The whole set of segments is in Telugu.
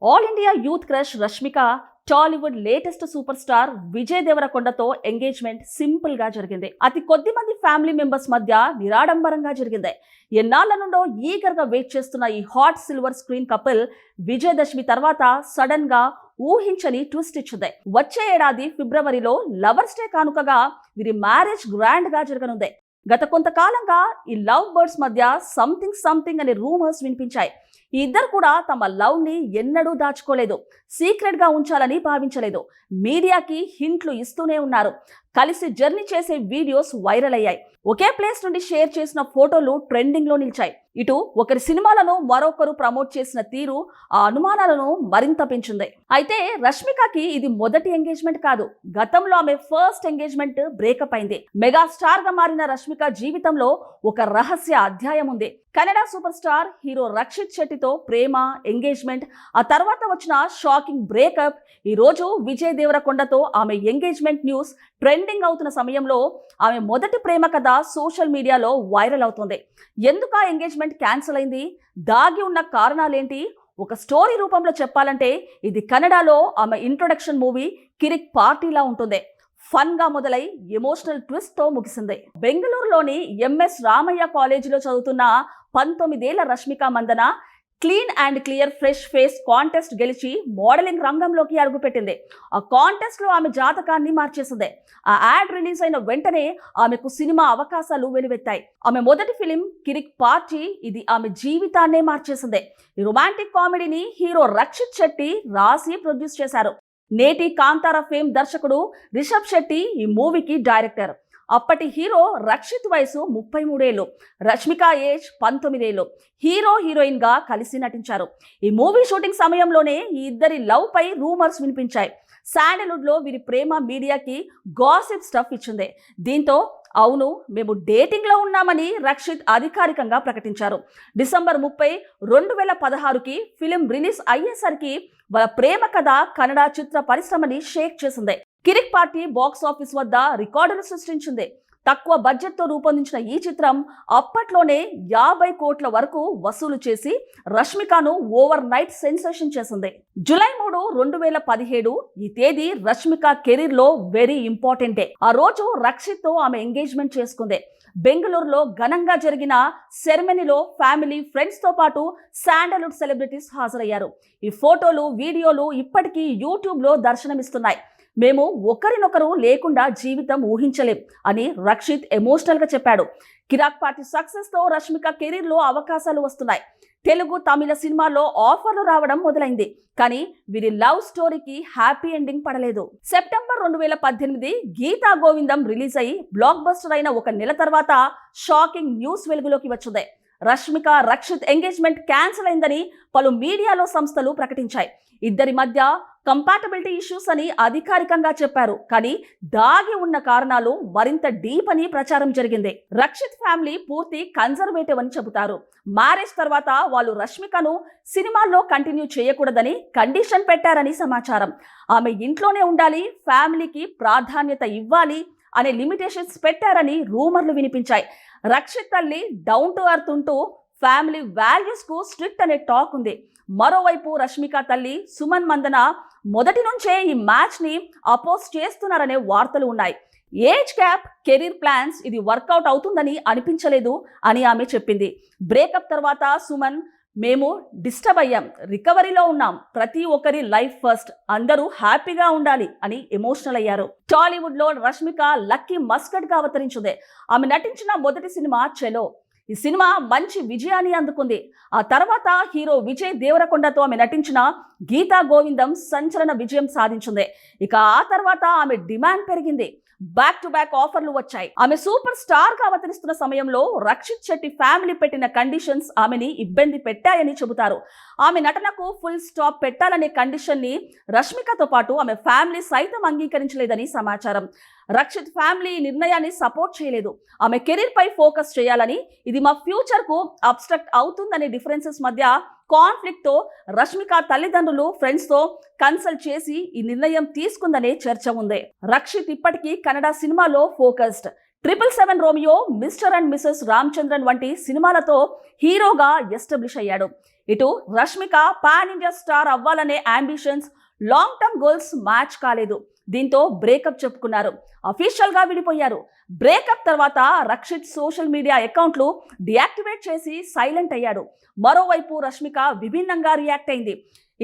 All India youth crush Rashmika Tollywood latest super star Vijay దేవరకొండతో ఎంగేజ్మెంట్ సింపుల్ గా జరిగింది. అతి కొద్ది మంది ఫ్యామిలీ మెంబర్స్ మధ్య నిరాడంబరంగా జరిగింది. ఎన్నాళ్ల నుండో ఈగర్ గా వెయిట్ చేస్తున్న ఈ hot silver screen couple Vijayadashami తర్వాత సడన్ గా ఊహించని ట్విస్ట్ ఇచ్చింది. వచ్చే ఏడాది ఫిబ్రవరిలో లవర్స్ డే కానుకగా వీరి మ్యారేజ్ గ్రాండ్ గా జరగనుంది. గత కొంతకాలంగా ఈ లవ్ బర్డ్స్ మధ్య సంథింగ్ అనే రూమర్స్ వినిపించాయి. ఈ ఇద్దరు కూడా తమ లవ్ ని ఎన్నడూ దాచుకోలేదు, సీక్రెట్ గా ఉంచాలని భావించలేదు. మీడియాకి హింట్లు ఇస్తూనే ఉన్నారు. కలిసి జర్నీ చేసే వీడియోస్ వైరల్ అయ్యాయి. ఒకే ప్లేస్ నుండి షేర్ చేసిన ఫోటోలు ట్రెండింగ్ లో నిలిచాయి. ఇటు ఒకరి సినిమాలను మరొకరు ప్రమోట్ చేసిన తీరు ఆ అనుమానాలను మరింత పెంచింది. అయితే రష్మికకి ఇది మొదటి ఎంగేజ్మెంట్ కాదు. గతంలో ఆమె ఫస్ట్ ఎంగేజ్మెంట్ బ్రేకప్ అయింది. మెగా స్టార్ గా మారిన రష్మిక జీవితంలో ఒక రహస్య అధ్యాయం ఉంది. Kannada super star hero Rakshit శెట్టితో ప్రేమ, ఎంగేజ్మెంట్, ఆ తర్వాత వచ్చిన షాకింగ్ బ్రేకప్. ఈ రోజు విజయ్ దేవరకొండతో ఆమె ఎంగేజ్మెంట్ న్యూస్ ట్రెండింగ్ అవుతున్న సమయంలో ఆమె మొదటి ప్రేమ కథ సోషల్ మీడియాలో వైరల్ అవుతుంది. ఎందుకు ఆ ఎంగేజ్మెంట్ క్యాన్సిల్ అయింది, దాగి ఉన్న కారణాలేంటి? ఒక స్టోరీ రూపంలో చెప్పాలంటే ఇది కన్నడలో ఆమె ఇంట్రొడక్షన్ మూవీ కిరిక్ పార్టీలా ఉంటుంది. ఫన్ గా మొదలై ఎమోషనల్ ట్విస్ట్ తో ముగిసింది. బెంగళూరులోని ఎంఎస్ రామయ్య కాలేజీలో చదువుతున్న 19 ఏళ్ల Rashmika Mandanna clean and clear fresh face contest గెలిచి మోడలింగ్ రంగంలోకి అడుగుపెట్టింది. ఆ కాంటెస్ట్ లో ఆమె జాతకాన్ని మార్చేసింది. ఆ యాడ్ రిలీజ్ అయిన వెంటనే ఆమెకు సినిమా అవకాశాలు వెలువెత్తాయి. ఆమె మొదటి ఫిలిం కిరిక్ పార్టీ ఇది ఆమె జీవితాన్నే మార్చేసింది. ఈ రొమాంటిక్ కామెడీని హీరో రక్షిత్ శెట్టి రాసి ప్రొడ్యూస్ చేశారు. నేటి కాంతార ఫేమ్ దర్శకుడు రిషబ్ శెట్టి ఈ మూవీకి డైరెక్టర్. అప్పటి హీరో రక్షిత్ వయసు 33 ఏళ్ళు, రష్మిక ఏజ్ 19 ఏళ్ళు. హీరో హీరోయిన్ గా కలిసి నటించారు. ఈ మూవీ షూటింగ్ సమయంలోనే ఈ ఇద్దరి లవ్ పై రూమర్స్ వినిపించాయి. శాండల్వుడ్ లో వీరి ప్రేమ మీడియాకి గాసిప్ స్టఫ్ ఇచ్చింది. దీంతో అవును, మేము డేటింగ్ లో ఉన్నామని రక్షిత్ అధికారికంగా ప్రకటించారు. డిసెంబర్ 30, 2016కి ఫిలిం రిలీజ్ అయ్యేసరికి వాళ్ళ ప్రేమ కథ కన్నడ చిత్ర పరిశ్రమని షేక్ చేసింది. కిరిక్ పార్టీ బాక్స్ ఆఫీస్ వద్ద రికార్డులు సృష్టించింది. తక్కువ బడ్జెట్ తో రూపొందించిన ఈ చిత్రం అప్పట్లోనే 50 కోట్ల వరకు వసూలు చేసి రష్మికను ఓవర్ నైట్ సెన్సేషన్ చేసింది. జూలై 3, 2017 ఈ తేదీ రష్మిక కెరీర్ లో వెరీ ఇంపార్టెంట్ డే. ఆ రోజు రక్షిత్ తో ఆమె ఎంగేజ్మెంట్ చేసుకుంది. బెంగళూరులో ఘనంగా జరిగిన సెరమనీలో ఫ్యామిలీ, ఫ్రెండ్స్ తో పాటు శాండల్వుడ్ సెలబ్రిటీస్ హాజరయ్యారు. ఈ ఫోటోలు, వీడియోలు ఇప్పటికీ యూట్యూబ్ లో దర్శనమిస్తున్నాయి. మేము ఒకరినొకరు లేకుండా జీవితం ఊహించలేం అని రక్షిత్ ఎమోషనల్ గా చెప్పాడు. కిరాక్ పార్టీ సక్సెస్ తో రష్మిక కెరీర్ లో అవకాశాలు వస్తున్నాయి. తెలుగు, తమిళ సినిమాల్లో ఆఫర్లు రావడం మొదలైంది. కానీ వీరి లవ్ స్టోరీకి హ్యాపీ ఎండింగ్ పడలేదు. సెప్టెంబర్ 2018 గీతా గోవిందం రిలీజ్ అయ్యి బ్లాక్ బస్టర్ అయిన ఒక నెల తర్వాత షాకింగ్ న్యూస్ వెలుగులోకి వచ్చింది. రష్మిక, రక్షిత్ ఎంగేజ్మెంట్ క్యాన్సిల్ అయిందని పలు మీడియాలో సంస్థలు ప్రకటించాయి. ఇద్దరి మధ్య కంపాటబిలిటీ ఇష్యూస్ అని అధికారికంగా చెప్పారు. కానీ దాగి ఉన్న కారణాలు మరింత డీప్ అని ప్రచారం జరిగింది. రక్షిత్ ఫ్యామిలీ పూర్తి కన్జర్వేటివ్ అని చెబుతారు. మ్యారేజ్ తర్వాత వాళ్ళు రష్మికను సినిమాల్లో కంటిన్యూ చేయకూడదని కండిషన్ పెట్టారని సమాచారం. ఆమె ఇంట్లోనే ఉండాలి, ఫ్యామిలీకి ప్రాధాన్యత ఇవ్వాలి అనే లిమిటేషన్స్ పెట్టారని రూమర్లు వినిపించాయి. రక్షిత్ తల్లి డౌన్ టు ఎర్త్ ఉంటూ ఫ్యామిలీ వాల్యూస్ కు స్ట్రిక్ట్ అనే టాక్ ఉంది. మరోవైపు రష్మిక తల్లి సుమన్ మందన మొదటి నుంచే ఈ మ్యాచ్ ని అపోజ్ చేస్తున్నారనే వార్తలు ఉన్నాయి. ఏజ్ గ్యాప్, కెరీర్ ప్లాన్స్ ఇది వర్కౌట్ అవుతుందని అనిపించలేదు అని ఆమె చెప్పింది. బ్రేకప్ తర్వాత సుమన్, మేము డిస్టర్బ్ అయ్యాం, రికవరీలో ఉన్నాం, ప్రతి ఒక్కరి లైఫ్ ఫస్ట్, అందరూ హ్యాపీగా ఉండాలి అని ఎమోషనల్ అయ్యారు. టాలీవుడ్ లో రష్మిక లక్కీ మస్కట్ గా అవతరించింది. ఆమె నటించిన మొదటి సినిమా చెలో. ఈ సినిమా మంచి విజయాన్ని అందుకుంది. ఆ తర్వాత హీరో విజయ్ దేవరకొండతో ఆమె నటించిన గీతా గోవిందం సంచలన విజయం సాధించింది. ఇక ఆ తర్వాత ఆమె డిమాండ్ పెరిగింది. బ్యాక్ టు బ్యాక్ ఆఫర్లు వచ్చాయి. ఆమె సూపర్ స్టార్ గా అవతరిస్తున్న సమయంలో రక్షిత్ శెట్టి ఫ్యామిలీ పెట్టిన కండిషన్స్ ఆమెని ఇబ్బంది పెట్టాయని చెబుతారు. ఆమె నటనకు ఫుల్ స్టాప్ పెట్టాలనే కండిషన్ ని రష్మికతో పాటు ఆమె ఫ్యామిలీ సైతం అంగీకరించలేదని సమాచారం. రక్షిత్ ఫ్యామిలీ నిర్ణయాన్ని సపోర్ట్ చేయలేదు. ఆమె కెరీర్ పై ఫోకస్ చేయాలని, ఇది మా ఫ్యూచర్ కు అబ్స్ట్రక్ట్ అవుతుందనే డిఫరెన్సెస్ మధ్య కాన్ఫ్లిక్ట్ తో రష్మిక తల్లిదండ్రులు, ఫ్రెండ్స్ తో కన్సల్ట్ చేసి ఈ నిర్ణయం తీసుకుందనే చర్చ ఉంది. రక్షిత్ ఇప్పటికీ కన్నడ సినిమాలో focused. 777 Romeo, mister and missus Ramachandran వంటి సినిమాలతో హీరోగా ఎస్టాబ్లిష్ అయ్యాడు. ఇటు రష్మిక పాన్ ఇండియా స్టార్ అవ్వాలనే ambitions, long term goals match కాలేదు. దీంతో బ్రేకప్ చెప్పుకున్నారు, అఫీషియల్ గా విడిపోయారు. బ్రేకప్ తర్వాత రక్షిత్ సోషల్ మీడియా అకౌంట్లు డియాక్టివేట్ చేసి సైలెంట్ అయ్యాడు. మరోవైపు రష్మిక విభిన్నంగా రియాక్ట్ అయింది.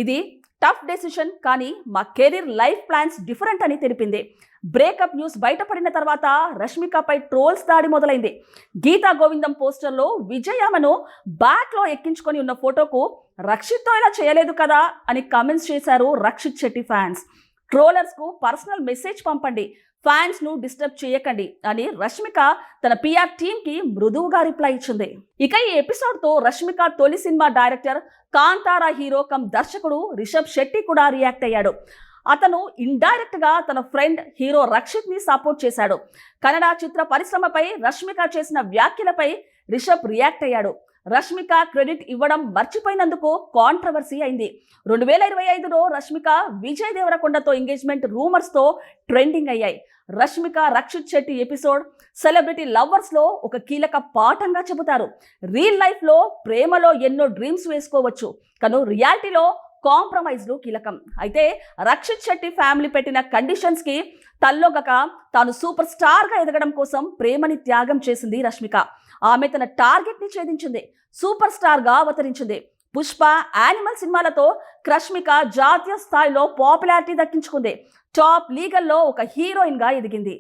ఇది టఫ్ డెసిషన్, కానీ మా కెరీర్ లైఫ్ ప్లాన్స్ డిఫరెంట్ అని తెలిపింది. బ్రేకప్ న్యూస్ బయటపడిన తర్వాత రష్మికపై ట్రోల్స్ దాడి మొదలైంది. గీతా గోవిందం పోస్టర్లో విజయ్ ఆమెను బ్యాక్లో ఎక్కించుకొని ఉన్న ఫోటోకు రక్షిత్తో ఇలా చేయలేదు కదా అని కామెంట్స్ చేశారు రక్షిత్ శెట్టి ఫ్యాన్స్. ట్రోలర్స్కు పర్సనల్ మెసేజ్ పంపండి, ఫ్యాన్స్ ను డిస్టర్బ్ చేయకండి అని రష్మిక తన పిఆర్ టీమ్ కి మృదువుగా రిప్లై ఇచ్చింది. ఇక ఈ ఎపిసోడ్ తో రష్మిక తొలి cinema director, Kantara hero come దర్శకుడు రిషబ్ శెట్టి కూడా రియాక్ట్ అయ్యాడు. అతను ఇండైరెక్ట్ గా తన ఫ్రెండ్ హీరో రక్షిత్ ని సపోర్ట్ చేశాడు. కన్నడ చిత్ర పరిశ్రమపై రష్మిక చేసిన వ్యాఖ్యలపై రిషబ్ రియాక్ట్ అయ్యాడు. రష్మిక క్రెడిట్ ఇవ్వడం మర్చిపోయినందుకు కాంట్రవర్సీ అయింది. 2025లో రష్మిక విజయ్ దేవరకొండతో ఎంగేజ్మెంట్ రూమర్స్ తో ట్రెండింగ్ అయ్యాయి. Rashmika Rakshit Shetty episode celebrity lovers లో ఒక కీలక పాఠంగా చెబుతారు. రియల్ లైఫ్ లో ప్రేమలో ఎన్నో డ్రీమ్స్ వేసుకోవచ్చు, కానీ రియాలిటీలో కాంప్రమైజ్లు కీలకం. అయితే రక్షిత్ శెట్టి ఫ్యామిలీ పెట్టిన కండిషన్స్ కి తల్లొగక తాను సూపర్ స్టార్ గా ఎదగడం కోసం ప్రేమని త్యాగం చేసింది రష్మిక. ఆమె తన టార్గెట్ ని ఛేదించింది, సూపర్ స్టార్ గా అవతరించింది. పుష్ప, యానిమల్ సినిమాలతో రష్మిక జాతీయ స్థాయిలో పాపులారిటీ దక్కించుకుంది. టాప్ లీగల్లో ఒక హీరోయిన్ గా ఎదిగింది.